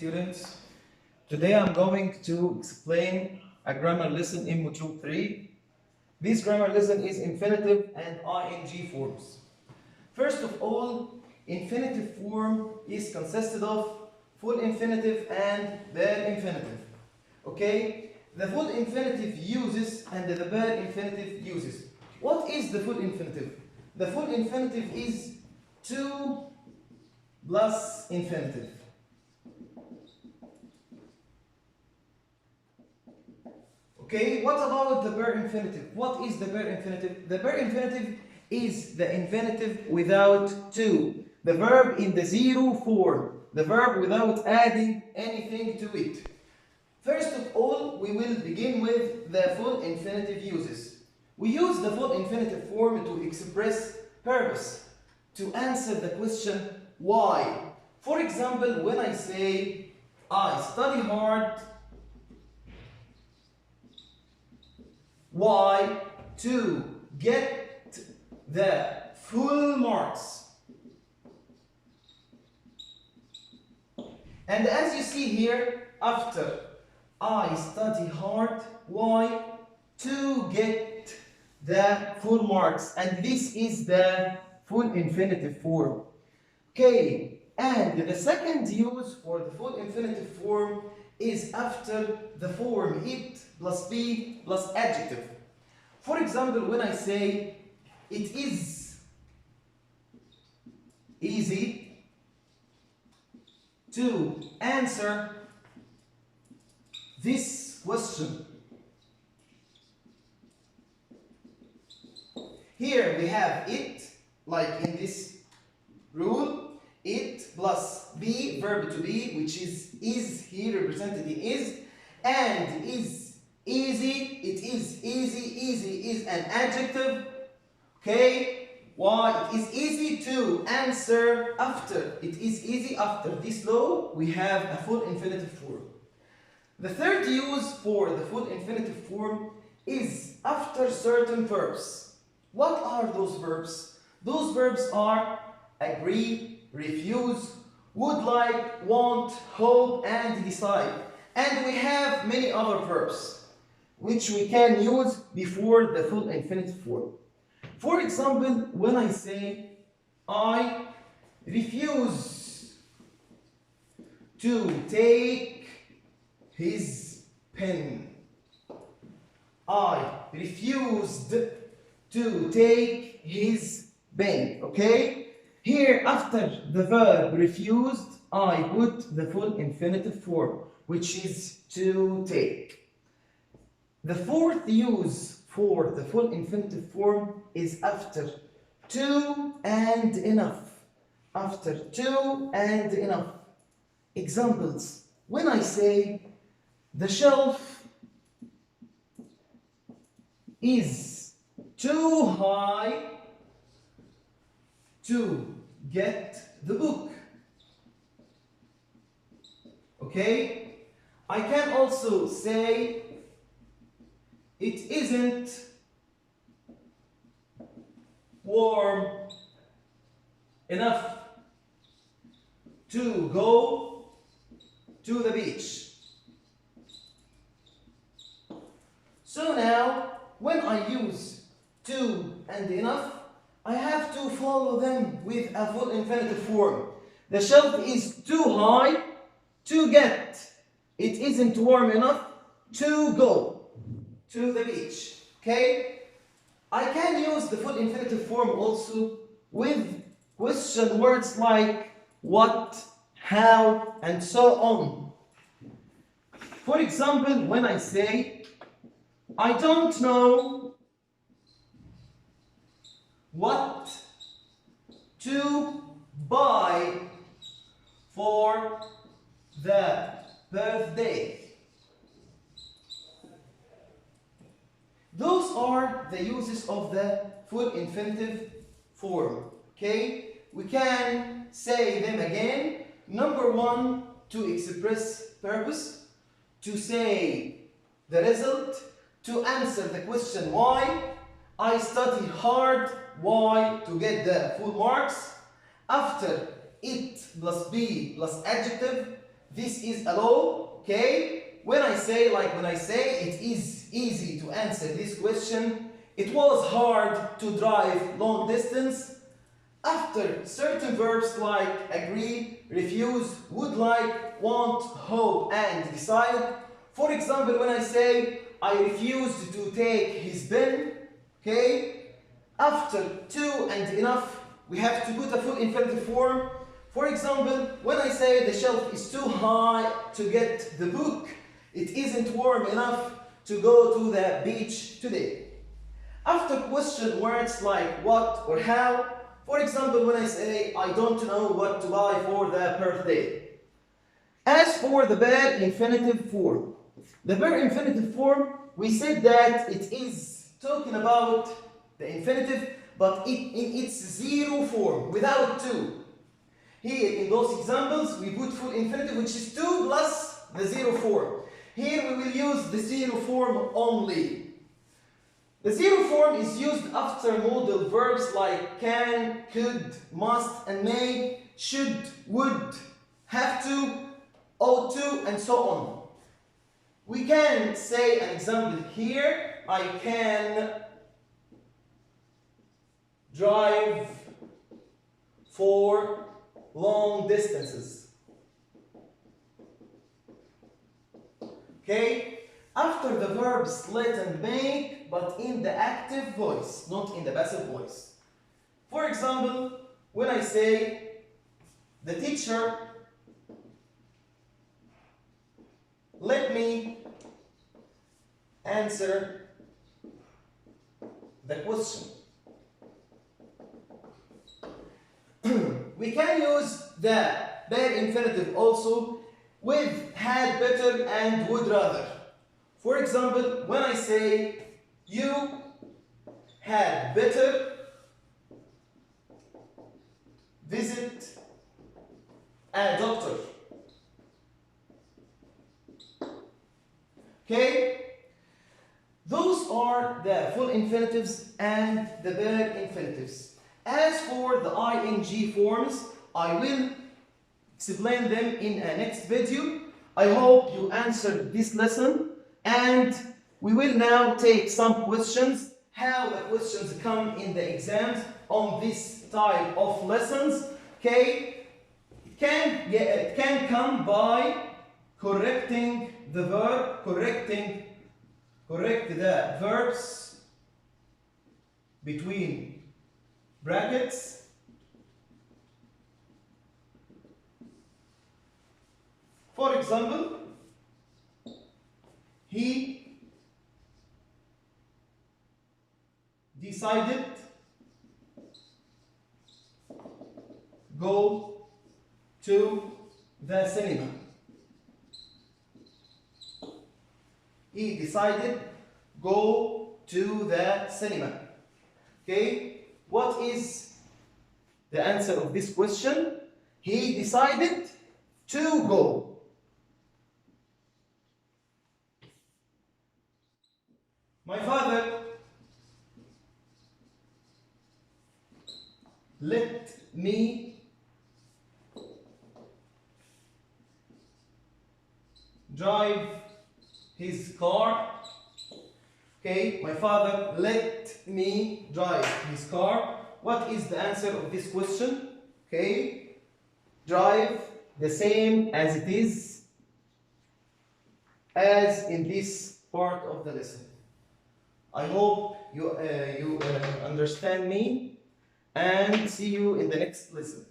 students. Today I'm going to explain a grammar lesson in Module 3. This grammar lesson is infinitive and ing forms. First of all, infinitive form is consisted of full infinitive and bare infinitive. Okay? The full infinitive uses and the bare infinitive uses. What is the full infinitive? The full infinitive is to plus infinitive. Okay, what about the bare infinitive? What is the bare infinitive? The bare infinitive is the infinitive without to. The verb in the zero form. The verb without adding anything to it. First of all, we will begin with the full infinitive uses. We use the full infinitive form to express purpose, to answer the question why. For example, when I say, I study hard, why? To get the full marks. And as you see here, after I study hard, why? To get the full marks. And this is the full infinitive form. Okay, and the second use for the full infinitive form is after the form it plus be plus adjective. For example, when I say it is easy to answer this question. Here we have it, like in this rule, it plus be, verb to be, which is here represented in is, and is easy, it is easy is an adjective. Okay, why? It is easy to answer after, it is easy after this law, we have a full infinitive form. The third use for the full infinitive form is after certain verbs. What are those verbs? Those verbs are agree, refuse, would like, want, hope, and decide. And we have many other verbs which we can use before the full infinitive form. For example, when I say I refuse to take his pen. I refused to take his pen. Okay? Here, after the verb refused, I put the full infinitive form, which is to take. The fourth use for the full infinitive form is after to and enough. After to and enough. Examples. When I say the shelf is too high to get the book. Okay? I can also say it isn't warm enough to go to the beach. So now, when I use to and enough, I have to follow them with a full infinitive form. The shelf is too high to get. It isn't warm enough to go to the beach. Okay? I can use the full infinitive form also with question words like what, how, and so on. For example, when I say, I don't know what to buy for the birthday. Those are the uses of the full infinitive form. Okay? We can say them again. Number one, to express purpose, to say the result, to answer the question why. I study hard, why? To get the full marks. After it plus be plus adjective, This is a law, okay? When I say it is easy to answer this question, it was hard to drive long distance. After certain verbs like agree, refuse, would like, want, hope, and decide. For example, when I say I refused to take his pen, okay? After to and enough, we have to put a full infinitive form. For example, when I say the shelf is too high to get the book, it isn't warm enough to go to the beach today. After question words like what or how, for example, when I say I don't know what to buy for the birthday. As for the bare infinitive form, the bare infinitive form, we said that it is talking about the infinitive, but in its zero form, without to. Here in those examples, we put full infinitive, which is to plus the zero form. Here we will use the zero form only. The zero form is used after modal verbs like can, could, must, and may, should, would, have to, ought to, and so on. We can say an example here. I can drive for long distances. Okay? After the verbs let and make, but in the active voice, not in the passive voice. For example, when I say the teacher let me answer the question. We can use the bare infinitive also with had better and would rather. For example, when I say you had better visit a doctor. Okay? Those are the full infinitives and the bare infinitives. As for the ing forms, I will explain them in a next video. I hope you answered this lesson, and we will now take some questions, how the questions come in the exams on this type of lessons. Okay? It can come by correcting the verb, correct the verbs between brackets. For example, he decided go to the cinema. He decided go to the cinema. Okay, what is the answer of this question? He decided to go. My father let me drive his car. Okay, my father let me drive his car. What is the answer of this question? Okay, drive the same as it is as in this part of the lesson. I hope you understand me, and see you in the next lesson.